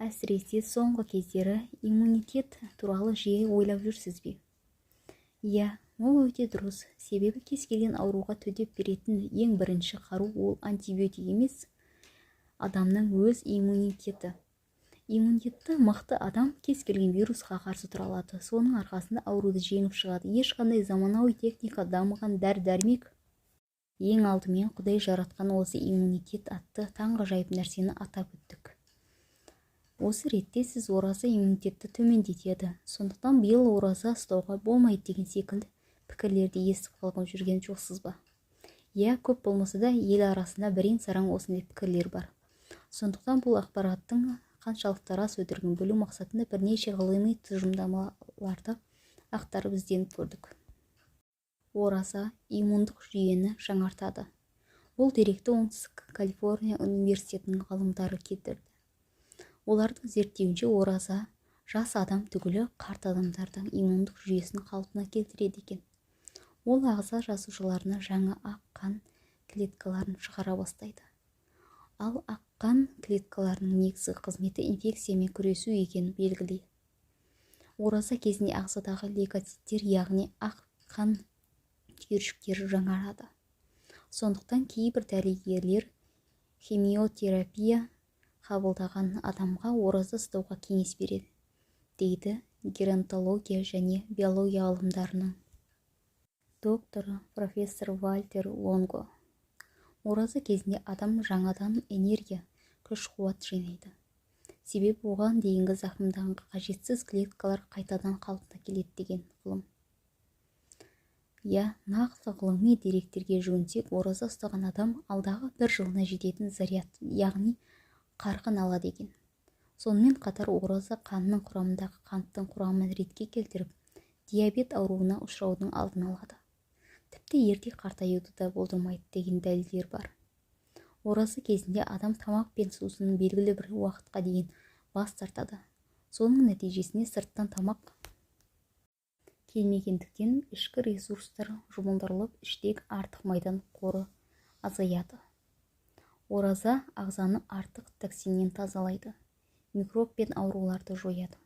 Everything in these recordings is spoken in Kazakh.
Әсіресе соңғы кездері иммунитет туралы жиі ойлап жүрсіз бе? Иә, ол өте дұрыс. Себебі кез келген ауруға төтеп беретін ең бірінші қару ол антибиотик емес, адамның өз иммунитеті. Иммунитеті мықты адам кез келген вирусқа қарсы тұра алады. Соның арқасында ауруды жеңіп шығады. Ешқандай заманауи техника дамыған дәрі-дәрмек ең алдымен Құдай жаратқан осы иммунитет атты таңғажайып нәрсені атап өттік. Осы ретте сіз ораза иммунитетті төмендетеді. Сондықтан биыл ораза ұстауға болмайды деген секілді пікірлерді естіп қалған жүрген жоқсыз ба? Иә, көп болмаса да ел арасында бірен-саран осындай пікірлер бар. Сондықтан бұл ақпараттың қаншалықты рас өтірігін білу мақсатында бірнеше ғылыми тұжырымдамаларды ақтарып ізденіп көрдік. Ораза иммундық жүйені жаңартады. Бұл деректі Оңтүстік Калифорния университетінің ғалымдары келтірді. Олардың зерттеуінше ораза жас адам түгілі қарт адамдардың иммундық жүйесін қалпына келтіреді екен. Ол ағза жасушаларына жаңа ақ қан клеткаларын шығара бастайды. Ал ақ қан клеткаларының негізгі қызметі инфекциямен күресу екені белгілі. Ораза кезінде ағзадағы лейкоциттер, яғни ақ қан түйіршіктері жаңарады. Сондықтан кейбір дәрігерлер химиотерапия қабылдаған адамға ораза ұстауға кеңес береді, дейді геронтология және биология ғылымдарының докторы профессор Вальтер Лонго. Ораза кезінде адам жаңадан энергия, күш-қуат жинайды. Себебі оған дейінгі зақымданған қажетсіз клеткалар қайтадан қалпына келеді деген ғылым. Я, нақты ғылыми деректерге жүгінсек, ораза ұстаған адам алдағы бір жылына жететін заряд, яғни қарқын алады екен. Сонымен қатар ораза қанның құрамындағы қанттың құрамын ретке келтіріп, диабет ауруына ұшыраудың алдын алады. Тіпті ерте қартаюды да болдырмайды деген дәлелдер бар. Ораза кезінде адам тамақ пен сусынның белгілі бір уақытқа дейін бас тартады. Соның нәтижесінде сырттан тамақ келмегендіктен ішкі ресурстар жұмылдырылып, іштегі артық майдан қоры азаяды. Ораза ағзаны артық токсиннен тазалайды, микроб пен ауруларды жояды.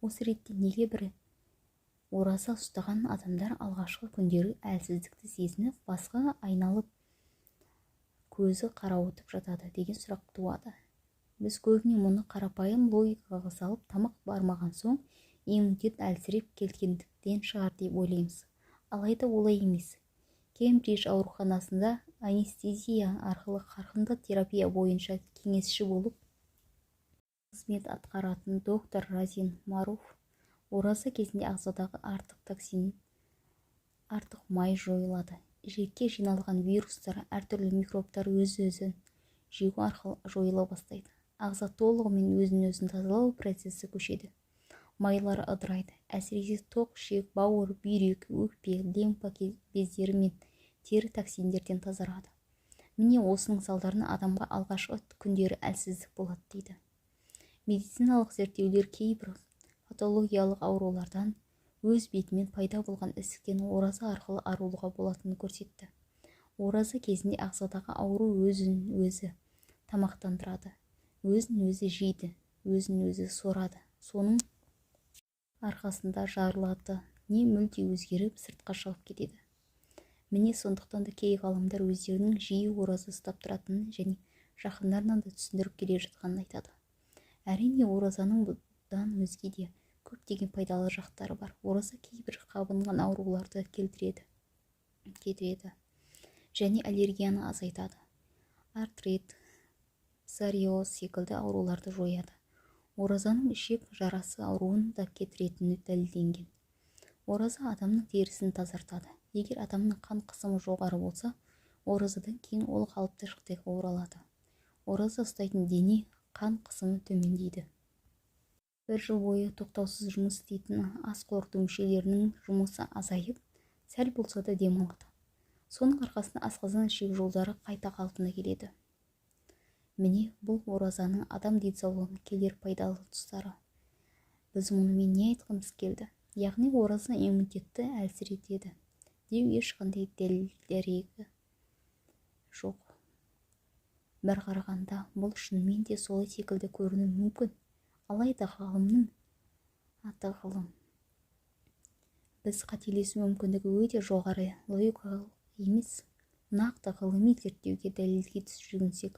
Осы ретте неге бір ораза ұстаған адамдар алғашқы күндері әлсіздікті сезініп, басқа айналып көзі қарауытып жатады деген сұрақ туады. Біз көбіне мұны қарапайым логикаға салып, тамақ бармаған соң иммунитет әлсіреп келгендіктен шығар деп ойлаймыз. Алайда олай емес. Кембридж ауруханасында анестезия арқылы қарқынды терапия бойынша кеңесші болып қызмет атқаратын доктор Разин Маруф ораза кезінде ағзадағы артық токсин, артық май жойылады. Жиекке жиналған вирустар, әртүрлі микробтар өз-өзін жеу арқылы жойыла бастайды. Ағза толығымен өзін-өзін тазалау процесі көшеді. Майлар ыдырайды. Әсіресе тоқ ішек, бауыр, бүйрек, өкпе, лимфа бездері мен тері токсиндерден тазарады. Міне осының салдарынан адамға алғашқы күндері әлсіздік болады дейді. Медициналық зерттеулер кейбір патологиялық аурулардан өз бетімен пайда болған ісіктен ораза арқылы арылуға болатынын көрсетті. Ораза кезінде ағзадағы ауру өзін-өзі тамақтандырады, өзін-өзі жейді, өзін-өзі сорады. Соның арқасында жарылады, не мүлде өзгеріп сыртқа шығып кетеді. Міне сондықтан да кей ғалымдар өздерінің жиі ораза ұстап тұратынын және жақындарынан да түсіндіріп келе жатқанын айтады. Әрине, оразаның бұдан өзге де көптеген пайдалы жақтары бар. Ораза кейбір қабынған ауруларды кетіреді және аллергияны азайтады. Артрит, псориоз секілді ауруларды жояды. Оразаның ішек жарасы ауруын да кетіретіні дәлелденген. Ораза адамның терісін тазартады. Егер адамның қан қысымы жоғары болса, оразадан кейін ол қалыпты жағдайға оралады. Ораза ұстайтын дене қан қысымы төмендейді. Бір жыл бойы тоқтаусыз жұмыс істейтін ас қорыту мүшелерінің жұмысы азайып, сәл болса да демалады. Соның арқасында асқазан ішек жолдары қайта қалпына келеді. Міне бұл оразаның адам денсаулығына келер пайдалы тұстары. Біз мұнымен не айтқымыз келді? Яғни ораза иммунитетті әлсіретеді деу ешқандай дәлелдері жоқ. Бір қарағанда бұл шынымен де солай секілді көрінуі мүмкін. Алайда ғалымның аты ғылым. Біз қателесу мүмкіндігі өте жоғары, логикалық емес, нақты ғылыми зерттеуге дәлелге жүгінсек,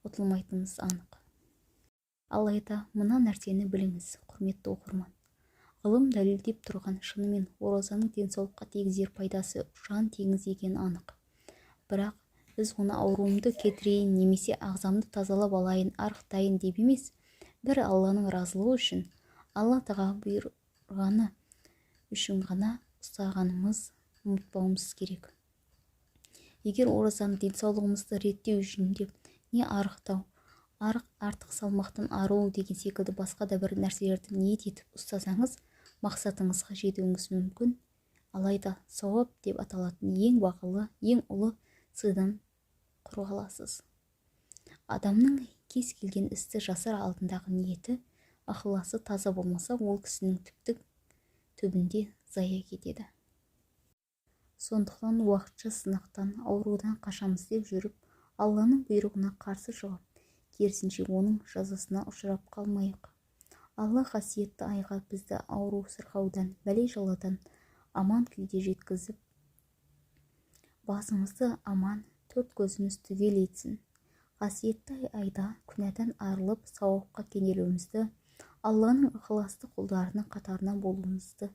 ұтылмайтынымыз анық. Алайда мына нәрсені біліңіз, құрметті оқырман. Ғылым дәлелдеп тұрған шынымен оразаның денсаулыққа тигізер пайдасы жан теңіз екені анық. Бірақ біз оны ауруымды кетірейін немесе ағзамды тазалап алайын, арықтайын деп емес, бір Алланың разылығы үшін, Алла тағала бұйырғаны үшін ғана ұстағанымыз ұмытпауымыз керек. Егер оразаны денсаулығымызды реттеу үшін деп не арықтау, артық салмақтан арылу деген секілді басқа да бір нәрселерді ниет етіп ұстасаңыз, мақсатыңызға жетуіңіз мүмкін. Алайда сауап деп аталатын ең бағалы, ең ұлы сыйдан құр қаласыз. Адамның кез келген істі жасар алдындағы ниеті, ықыласы таза болмаса, ол кісінің түбінде зая кетеді. Сондықтан уақытша сынақтан, аурудан қашамыз деп жүріп, Алланың бұйрығына қарсы шығып, керісінше оның жазасына ұшырап қалмайық. Алла қасиетті айға бізді ауру сырқаудан, бәле-жаладан аман күйде жеткізіп, басымызды аман, төрт көзіміз түгел етсін. Қасиетті айда күнәдан арылып, сауапқа кенелуімізді, Алланың ықыласты құлдарының қатарына болуымызды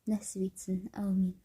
нәсіп етсін. Әумин.